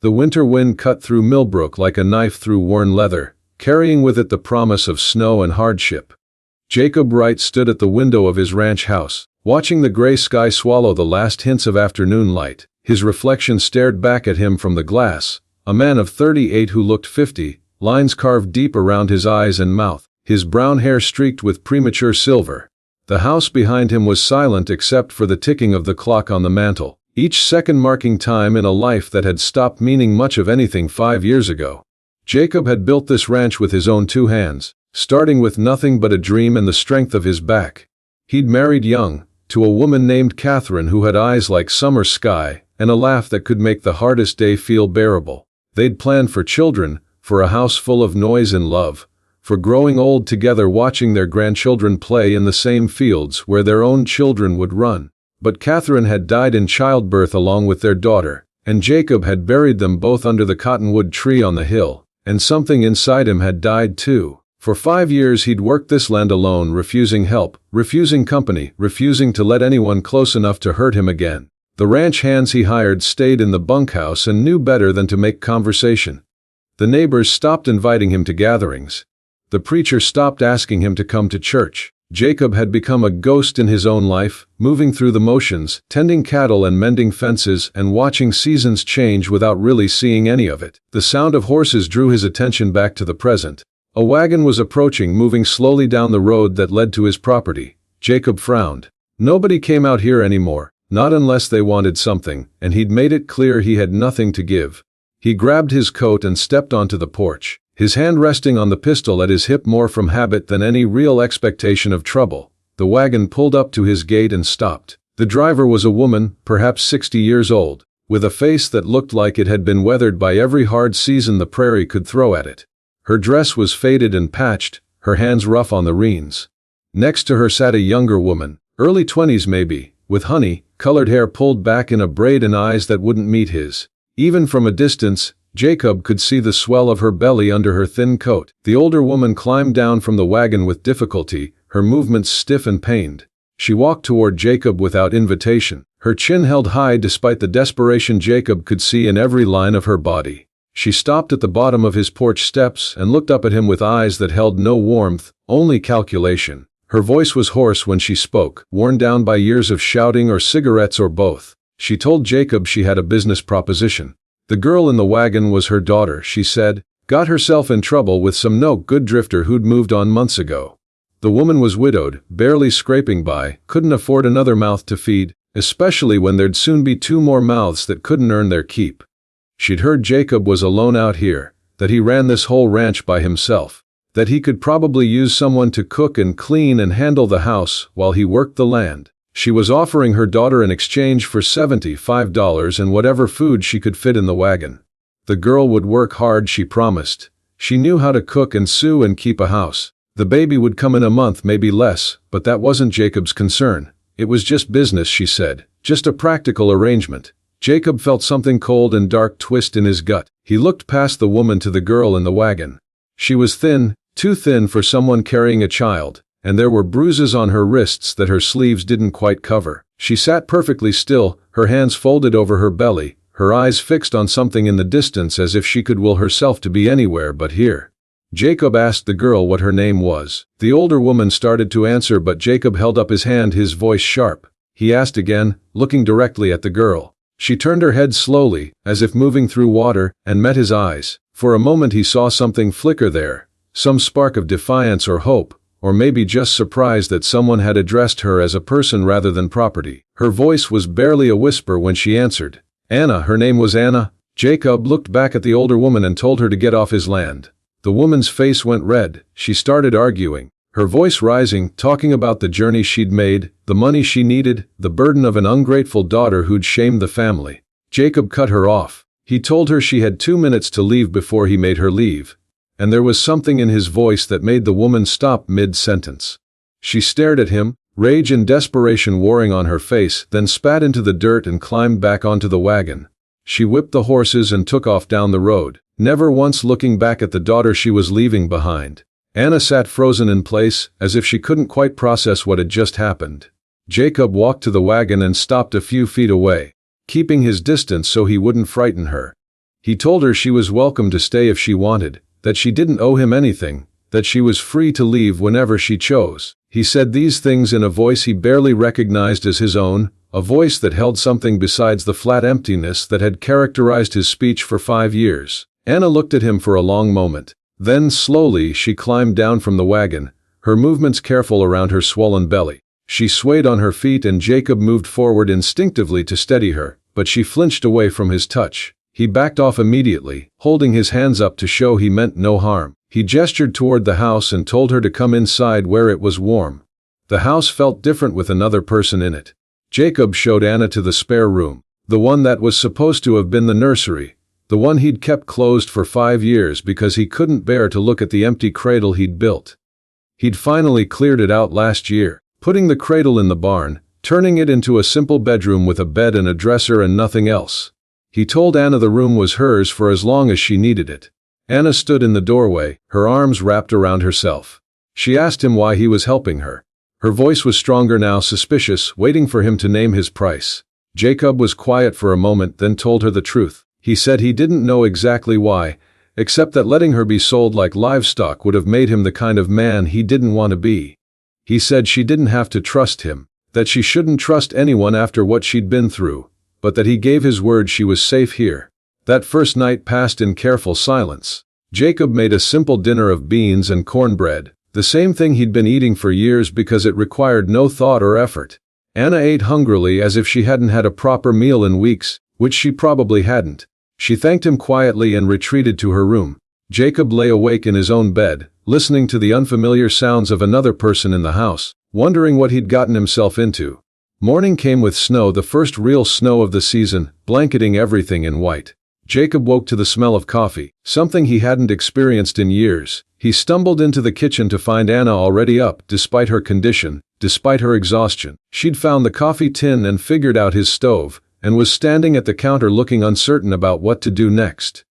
The winter wind cut through Millbrook like a knife through worn leather, carrying with it the promise of snow and hardship. Jacob Wright stood at the window of his ranch house, watching the gray sky swallow the last hints of afternoon light. His reflection stared back at him from the glass, a man of 38 who looked 50, lines carved deep around his eyes and mouth, his brown hair streaked with premature silver. The house behind him was silent except for the ticking of the clock on the mantel, each second marking time in a life that had stopped meaning much of anything 5 years ago. Jacob had built this ranch with his own 2 hands, starting with nothing but a dream and the strength of his back. He'd married young, to a woman named Catherine who had eyes like summer sky and a laugh that could make the hardest day feel bearable. They'd planned for children, for a house full of noise and love, for growing old together watching their grandchildren play in the same fields where their own children would run. But Catherine had died in childbirth along with their daughter, and Jacob had buried them both under the cottonwood tree on the hill, and something inside him had died too. For 5 years he'd worked this land alone, refusing help, refusing company, refusing to let anyone close enough to hurt him again. The ranch hands he hired stayed in the bunkhouse and knew better than to make conversation. The neighbors stopped inviting him to gatherings. The preacher stopped asking him to come to church. Jacob had become a ghost in his own life, moving through the motions, tending cattle and mending fences and watching seasons change without really seeing any of it. The sound of horses drew his attention back to the present. A wagon was approaching, moving slowly down the road that led to his property. Jacob frowned. Nobody came out here anymore, not unless they wanted something, and he'd made it clear he had nothing to give. He grabbed his coat and stepped onto the porch, his hand resting on the pistol at his hip more from habit than any real expectation of trouble. The wagon pulled up to his gate and stopped. The driver was a woman, perhaps 60 years old, with a face that looked like it had been weathered by every hard season the prairie could throw at it. Her dress was faded and patched, her hands rough on the reins. Next to her sat a younger woman, early 20s maybe, with honey-colored hair pulled back in a braid and eyes that wouldn't meet his. Even from a distance, Jacob could see the swell of her belly under her thin coat. The older woman climbed down from the wagon with difficulty, her movements stiff and pained. She walked toward Jacob without invitation, her chin held high despite the desperation Jacob could see in every line of her body. She stopped at the bottom of his porch steps and looked up at him with eyes that held no warmth, only calculation. Her voice was hoarse when she spoke, worn down by years of shouting or cigarettes or both. She told Jacob she had a business proposition. The girl in the wagon was her daughter, she said. Got herself in trouble with some no-good drifter who'd moved on months ago. The woman was widowed, barely scraping by, couldn't afford another mouth to feed, especially when there'd soon be 2 more mouths that couldn't earn their keep. She'd heard Jacob was alone out here, that he ran this whole ranch by himself, that he could probably use someone to cook and clean and handle the house while he worked the land. She was offering her daughter in exchange for $75 and whatever food she could fit in the wagon. The girl would work hard, she promised. She knew how to cook and sew and keep a house. The baby would come in a month, maybe less, but that wasn't Jacob's concern. It was just business, she said, just a practical arrangement. Jacob felt something cold and dark twist in his gut. He looked past the woman to the girl in the wagon. She was thin, too thin for someone carrying a child, and there were bruises on her wrists that her sleeves didn't quite cover. She sat perfectly still, her hands folded over her belly, her eyes fixed on something in the distance as if she could will herself to be anywhere but here. Jacob asked the girl what her name was. The older woman started to answer, but Jacob held up his hand, his voice sharp. He asked again, looking directly at the girl. She turned her head slowly, as if moving through water, and met his eyes. For a moment he saw something flicker there, some spark of defiance or hope, or maybe just surprise that someone had addressed her as a person rather than property. Her voice was barely a whisper when she answered. Anna, her name was Anna. Jacob looked back at the older woman and told her to get off his land. The woman's face went red. She started arguing, her voice rising, talking about the journey she'd made, the money she needed, the burden of an ungrateful daughter who'd shamed the family. Jacob cut her off. He told her she had 2 minutes to leave before he made her leave. And there was something in his voice that made the woman stop mid-sentence. She stared at him, rage and desperation warring on her face, then spat into the dirt and climbed back onto the wagon. She whipped the horses and took off down the road, never once looking back at the daughter she was leaving behind. Anna sat frozen in place, as if she couldn't quite process what had just happened. Jacob walked to the wagon and stopped a few feet away, keeping his distance so he wouldn't frighten her. He told her she was welcome to stay if she wanted, that she didn't owe him anything, that she was free to leave whenever she chose. He said these things in a voice he barely recognized as his own, a voice that held something besides the flat emptiness that had characterized his speech for 5 years. Anna looked at him for a long moment. Then, slowly, she climbed down from the wagon, her movements careful around her swollen belly. She swayed on her feet and Jacob moved forward instinctively to steady her, but she flinched away from his touch. He backed off immediately, holding his hands up to show he meant no harm. He gestured toward the house and told her to come inside where it was warm. The house felt different with another person in it. Jacob showed Anna to the spare room, the one that was supposed to have been the nursery, the one he'd kept closed for 5 years because he couldn't bear to look at the empty cradle he'd built. He'd finally cleared it out last year, putting the cradle in the barn, turning it into a simple bedroom with a bed and a dresser and nothing else. He told Anna the room was hers for as long as she needed it. Anna stood in the doorway, her arms wrapped around herself. She asked him why he was helping her. Her voice was stronger now, suspicious, waiting for him to name his price. Jacob was quiet for a moment, then told her the truth. He said he didn't know exactly why, except that letting her be sold like livestock would have made him the kind of man he didn't want to be. He said she didn't have to trust him, that she shouldn't trust anyone after what she'd been through, but that he gave his word she was safe here. That first night passed in careful silence. Jacob made a simple dinner of beans and cornbread, the same thing he'd been eating for years because it required no thought or effort. Anna ate hungrily as if she hadn't had a proper meal in weeks, which she probably hadn't. She thanked him quietly and retreated to her room. Jacob lay awake in his own bed, listening to the unfamiliar sounds of another person in the house, wondering what he'd gotten himself into. Morning came with snow, the first real snow of the season, blanketing everything in white. Jacob woke to the smell of coffee, something he hadn't experienced in years. He stumbled into the kitchen to find Anna already up, despite her condition, despite her exhaustion. She'd found the coffee tin and figured out his stove, and was standing at the counter looking uncertain about what to do next.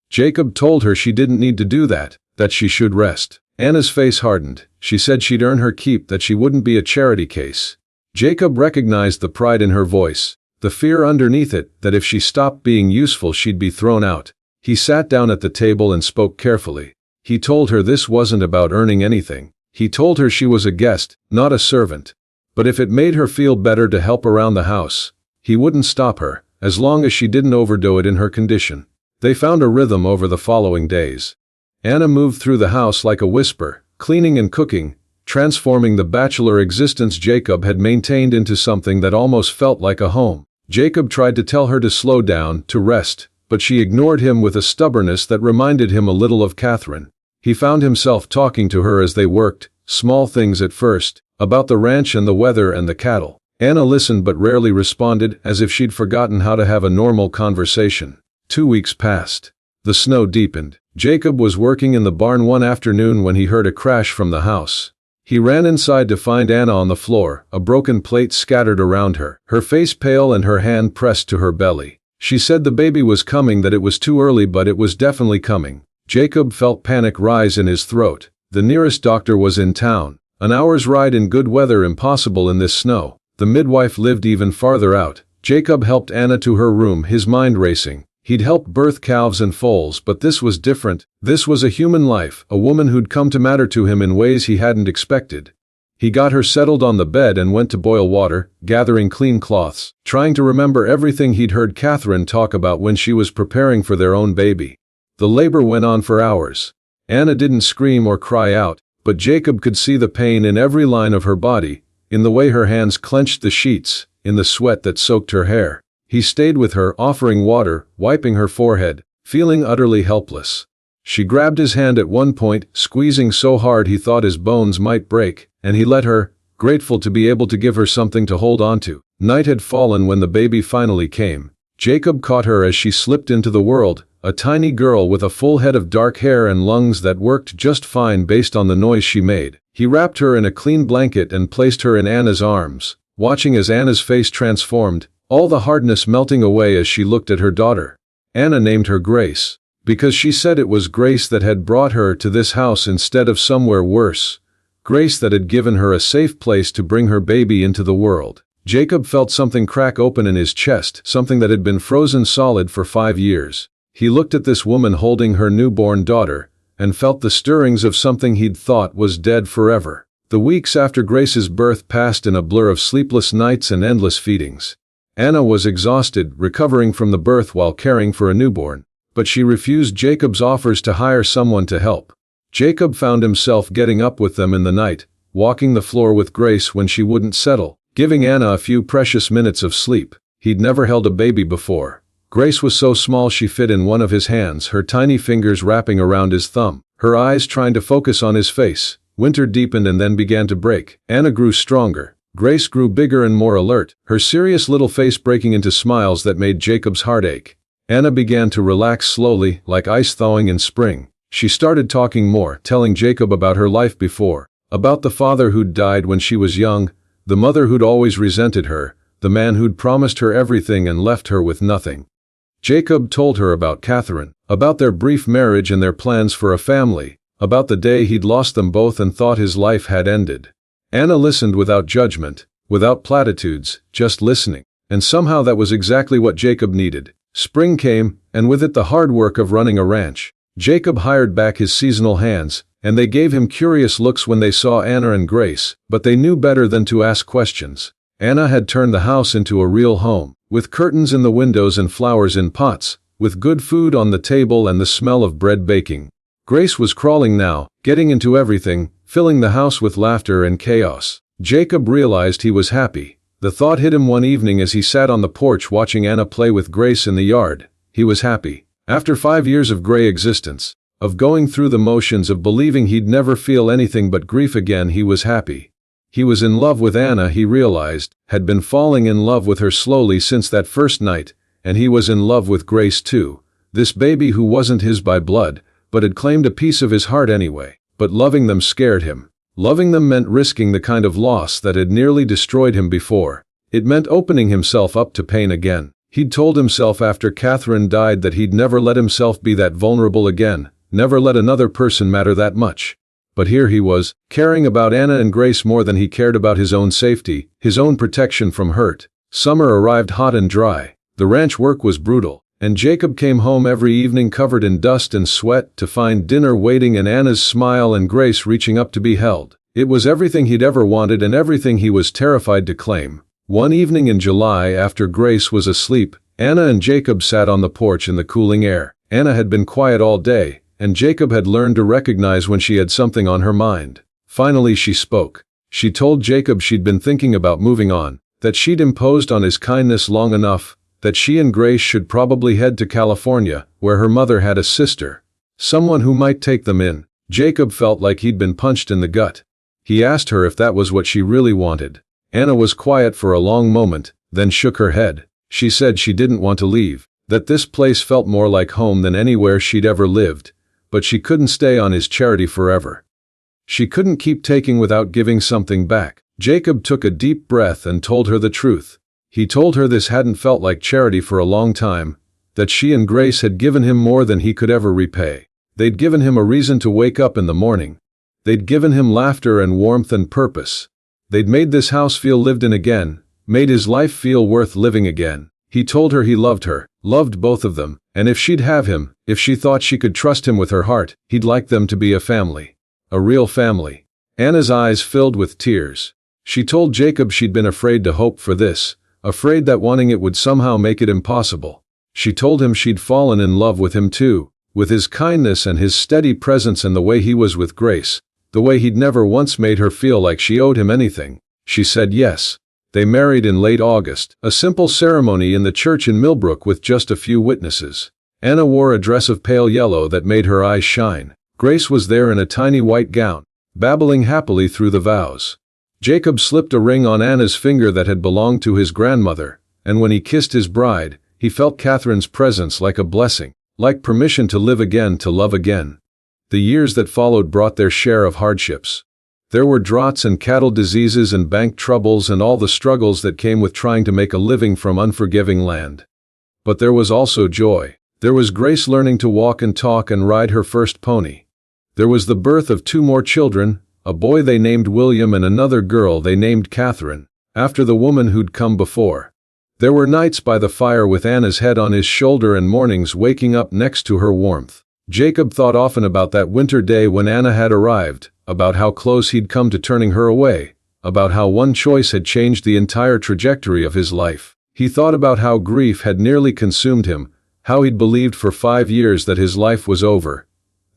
Jacob told her she didn't need to do that she should rest. Anna's face hardened. She said she'd earn her keep, that she wouldn't be a charity case. Jacob recognized the pride in her voice, the fear underneath it that if she stopped being useful she'd be thrown out. He sat down at the table and spoke carefully. He told her this wasn't about earning anything. He told her she was a guest, not a servant. But if it made her feel better to help around the house, he wouldn't stop her, as long as she didn't overdo it in her condition. They found a rhythm over the following days. Anna moved through the house like a whisper, cleaning and cooking, transforming the bachelor existence Jacob had maintained into something that almost felt like a home. Jacob tried to tell her to slow down, to rest, but she ignored him with a stubbornness that reminded him a little of Catherine. He found himself talking to her as they worked, small things at first, about the ranch and the weather and the cattle. Anna listened but rarely responded, as if she'd forgotten how to have a normal conversation. 2 weeks passed. The snow deepened. Jacob was working in the barn one afternoon when he heard a crash from the house. He ran inside to find Anna on the floor, a broken plate scattered around her, her face pale and her hand pressed to her belly. She said the baby was coming, that it was too early, but it was definitely coming. Jacob felt panic rise in his throat. The nearest doctor was in town. An hour's ride in good weather impossible in this snow. The midwife lived even farther out. Jacob helped Anna to her room, his mind racing. He'd helped birth calves and foals, but this was different. This was a human life, a woman who'd come to matter to him in ways he hadn't expected. He got her settled on the bed and went to boil water, gathering clean cloths, trying to remember everything he'd heard Catherine talk about when she was preparing for their own baby. The labor went on for hours. Anna didn't scream or cry out, but Jacob could see the pain in every line of her body, in the way her hands clenched the sheets, in the sweat that soaked her hair. He stayed with her, offering water, wiping her forehead, feeling utterly helpless. She grabbed his hand at one point, squeezing so hard he thought his bones might break, and he let her, grateful to be able to give her something to hold on to. Night had fallen when the baby finally came. Jacob caught her as she slipped into the world, a tiny girl with a full head of dark hair and lungs that worked just fine based on the noise she made. He wrapped her in a clean blanket and placed her in Anna's arms, watching as Anna's face transformed, all the hardness melting away as she looked at her daughter. Anna named her Grace, because she said it was Grace that had brought her to this house instead of somewhere worse. Grace that had given her a safe place to bring her baby into the world. Jacob felt something crack open in his chest, something that had been frozen solid for 5 years. He looked at this woman holding her newborn daughter, and felt the stirrings of something he'd thought was dead forever. The weeks after Grace's birth passed in a blur of sleepless nights and endless feedings. Anna was exhausted, recovering from the birth while caring for a newborn, but she refused Jacob's offers to hire someone to help. Jacob found himself getting up with them in the night, walking the floor with Grace when she wouldn't settle, giving Anna a few precious minutes of sleep. He'd never held a baby before. Grace was so small she fit in one of his hands, her tiny fingers wrapping around his thumb, her eyes trying to focus on his face. Winter deepened and then began to break. Anna grew stronger. Grace grew bigger and more alert, her serious little face breaking into smiles that made Jacob's heart ache. Anna began to relax slowly, like ice thawing in spring. She started talking more, telling Jacob about her life before, about the father who'd died when she was young, the mother who'd always resented her, the man who'd promised her everything and left her with nothing. Jacob told her about Catherine, about their brief marriage and their plans for a family, about the day he'd lost them both and thought his life had ended. Anna listened without judgment, without platitudes, just listening. And somehow that was exactly what Jacob needed. Spring came, and with it the hard work of running a ranch. Jacob hired back his seasonal hands, and they gave him curious looks when they saw Anna and Grace, but they knew better than to ask questions. Anna had turned the house into a real home, with curtains in the windows and flowers in pots, with good food on the table and the smell of bread baking. Grace was crawling now, getting into everything, filling the house with laughter and chaos. Jacob realized he was happy. The thought hit him one evening as he sat on the porch watching Anna play with Grace in the yard. He was happy. After 5 years of gray existence, of going through the motions of believing he'd never feel anything but grief again, he was happy. He was in love with Anna, he realized, had been falling in love with her slowly since that first night, and he was in love with Grace too. This baby who wasn't his by blood, but had claimed a piece of his heart anyway. But loving them scared him. Loving them meant risking the kind of loss that had nearly destroyed him before. It meant opening himself up to pain again. He'd told himself after Catherine died that he'd never let himself be that vulnerable again, never let another person matter that much. But here he was, caring about Anna and Grace more than he cared about his own safety, his own protection from hurt. Summer arrived hot and dry. The ranch work was brutal, and Jacob came home every evening covered in dust and sweat to find dinner waiting and Anna's smile and Grace reaching up to be held. It was everything he'd ever wanted and everything he was terrified to claim. One evening in July, after Grace was asleep, Anna and Jacob sat on the porch in the cooling air. Anna had been quiet all day, and Jacob had learned to recognize when she had something on her mind. Finally she spoke. She told Jacob she'd been thinking about moving on, that she'd imposed on his kindness long enough, that she and Grace should probably head to California, where her mother had a sister. Someone who might take them in. Jacob felt like he'd been punched in the gut. He asked her if that was what she really wanted. Anna was quiet for a long moment, then shook her head. She said she didn't want to leave, that this place felt more like home than anywhere she'd ever lived, but she couldn't stay on his charity forever. She couldn't keep taking without giving something back. Jacob took a deep breath and told her the truth. He told her this hadn't felt like charity for a long time, that she and Grace had given him more than he could ever repay. They'd given him a reason to wake up in the morning. They'd given him laughter and warmth and purpose. They'd made this house feel lived in again, made his life feel worth living again. He told her he loved her, loved both of them, and if she'd have him, if she thought she could trust him with her heart, he'd like them to be a family. A real family. Anna's eyes filled with tears. She told Jacob she'd been afraid to hope for this, afraid that wanting it would somehow make it impossible. She told him she'd fallen in love with him too, with his kindness and his steady presence and the way he was with Grace, the way he'd never once made her feel like she owed him anything. She said yes. They married in late August, a simple ceremony in the church in Millbrook with just a few witnesses. Anna wore a dress of pale yellow that made her eyes shine. Grace was there in a tiny white gown, babbling happily through the vows. Jacob slipped a ring on Anna's finger that had belonged to his grandmother, and when he kissed his bride, he felt Catherine's presence like a blessing, like permission to live again, to love again. The years that followed brought their share of hardships. There were droughts and cattle diseases and bank troubles and all the struggles that came with trying to make a living from unforgiving land. But there was also joy. There was Grace learning to walk and talk and ride her first pony. There was the birth of 2 more children, a boy they named William and another girl they named Catherine, after the woman who'd come before. There were nights by the fire with Anna's head on his shoulder and mornings waking up next to her warmth. Jacob thought often about that winter day when Anna had arrived, about how close he'd come to turning her away, about how one choice had changed the entire trajectory of his life. He thought about how grief had nearly consumed him, how he'd believed for 5 years that his life was over.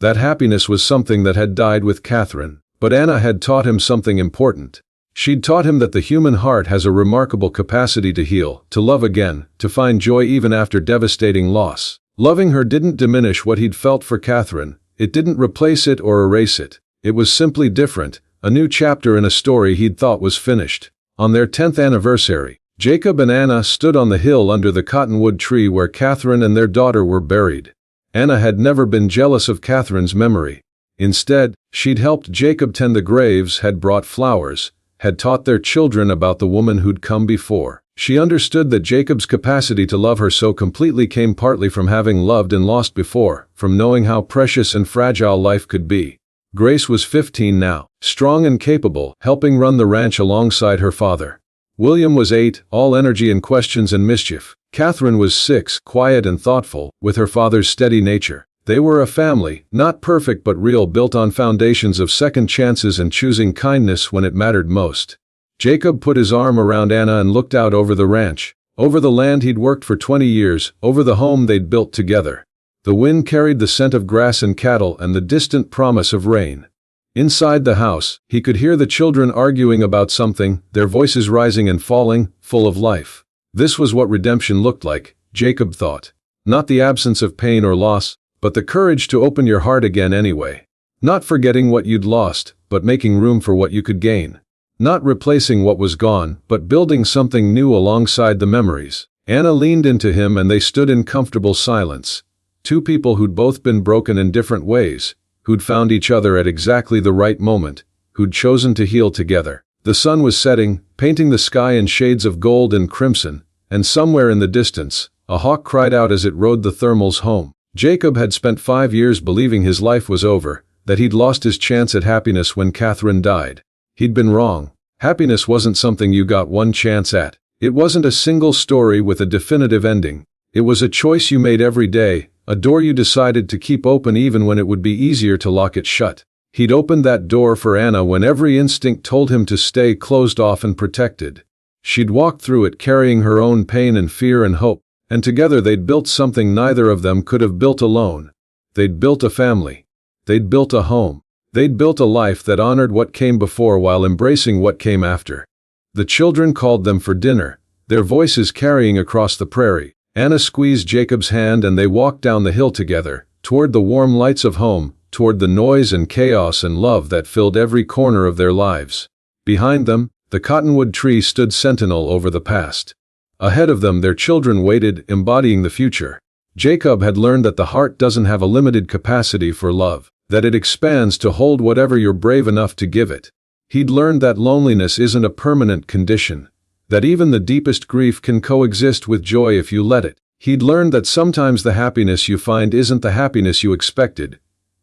That happiness was something that had died with Catherine. But Anna had taught him something important. She'd taught him that the human heart has a remarkable capacity to heal, to love again, to find joy even after devastating loss. Loving her didn't diminish what he'd felt for Catherine. It didn't replace it or erase it. It was simply different, a new chapter in a story he'd thought was finished. On their 10th anniversary, Jacob and Anna stood on the hill under the cottonwood tree where Catherine and their daughter were buried. Anna had never been jealous of Catherine's memory. Instead, she'd helped Jacob tend the graves, had brought flowers, had taught their children about the woman who'd come before. She understood that Jacob's capacity to love her so completely came partly from having loved and lost before, from knowing how precious and fragile life could be. Grace was 15 now, strong and capable, helping run the ranch alongside her father. William was 8, all energy and questions and mischief. Catherine was 6, quiet and thoughtful, with her father's steady nature. They were a family, not perfect but real, built on foundations of second chances and choosing kindness when it mattered most. Jacob put his arm around Anna and looked out over the ranch, over the land he'd worked for 20 years, over the home they'd built together. The wind carried the scent of grass and cattle and the distant promise of rain. Inside the house, he could hear the children arguing about something, their voices rising and falling, full of life. This was what redemption looked like, Jacob thought. Not the absence of pain or loss, but the courage to open your heart again anyway. Not forgetting what you'd lost, but making room for what you could gain. Not replacing what was gone, but building something new alongside the memories. Anna leaned into him and they stood in comfortable silence. Two people who'd both been broken in different ways, who'd found each other at exactly the right moment, who'd chosen to heal together. The sun was setting, painting the sky in shades of gold and crimson, and somewhere in the distance, a hawk cried out as it rode the thermals home. Jacob had spent 5 years believing his life was over, that he'd lost his chance at happiness when Catherine died. He'd been wrong. Happiness wasn't something you got one chance at. It wasn't a single story with a definitive ending. It was a choice you made every day, a door you decided to keep open even when it would be easier to lock it shut. He'd opened that door for Anna when every instinct told him to stay closed off and protected. She'd walked through it carrying her own pain and fear and hope, and together they'd built something neither of them could have built alone. They'd built a family. They'd built a home. They'd built a life that honored what came before while embracing what came after. The children called them for dinner, their voices carrying across the prairie. Anna squeezed Jacob's hand and they walked down the hill together, toward the warm lights of home, toward the noise and chaos and love that filled every corner of their lives. Behind them, the cottonwood tree stood sentinel over the past. Ahead of them their children waited, embodying the future. Jacob had learned that the heart doesn't have a limited capacity for love, that it expands to hold whatever you're brave enough to give it. He'd learned that loneliness isn't a permanent condition, that even the deepest grief can coexist with joy if you let it. He'd learned that sometimes the happiness you find isn't the happiness you expected,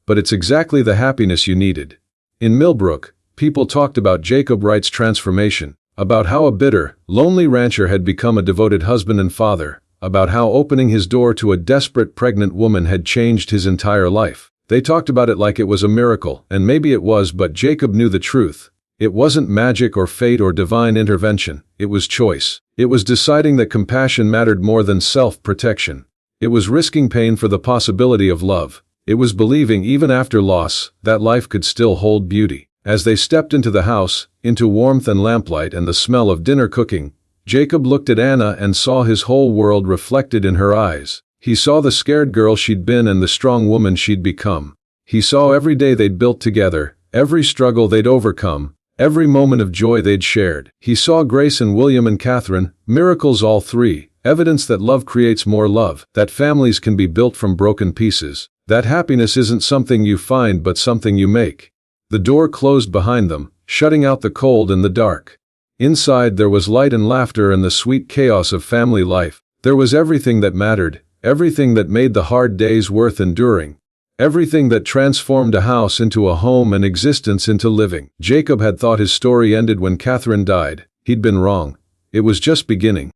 but it's exactly the happiness you needed. In Millbrook, people talked about Jacob Wright's transformation, about how a bitter, lonely rancher had become a devoted husband and father, about how opening his door to a desperate pregnant woman had changed his entire life. They talked about it like it was a miracle, and maybe it was, but Jacob knew the truth. It wasn't magic or fate or divine intervention. It was choice. It was deciding that compassion mattered more than self-protection. It was risking pain for the possibility of love. It was believing even after loss, that life could still hold beauty. As they stepped into the house, into warmth and lamplight and the smell of dinner cooking, Jacob looked at Anna and saw his whole world reflected in her eyes. He saw the scared girl she'd been and the strong woman she'd become. He saw every day they'd built together, every struggle they'd overcome, every moment of joy they'd shared. He saw Grace and William and Catherine, miracles all three, evidence that love creates more love, that families can be built from broken pieces, that happiness isn't something you find but something you make. The door closed behind them, shutting out the cold and the dark. Inside there was light and laughter and the sweet chaos of family life. There was everything that mattered, everything that made the hard days worth enduring, everything that transformed a house into a home and existence into living. Jacob had thought his story ended when Catherine died. He'd been wrong. It was just beginning.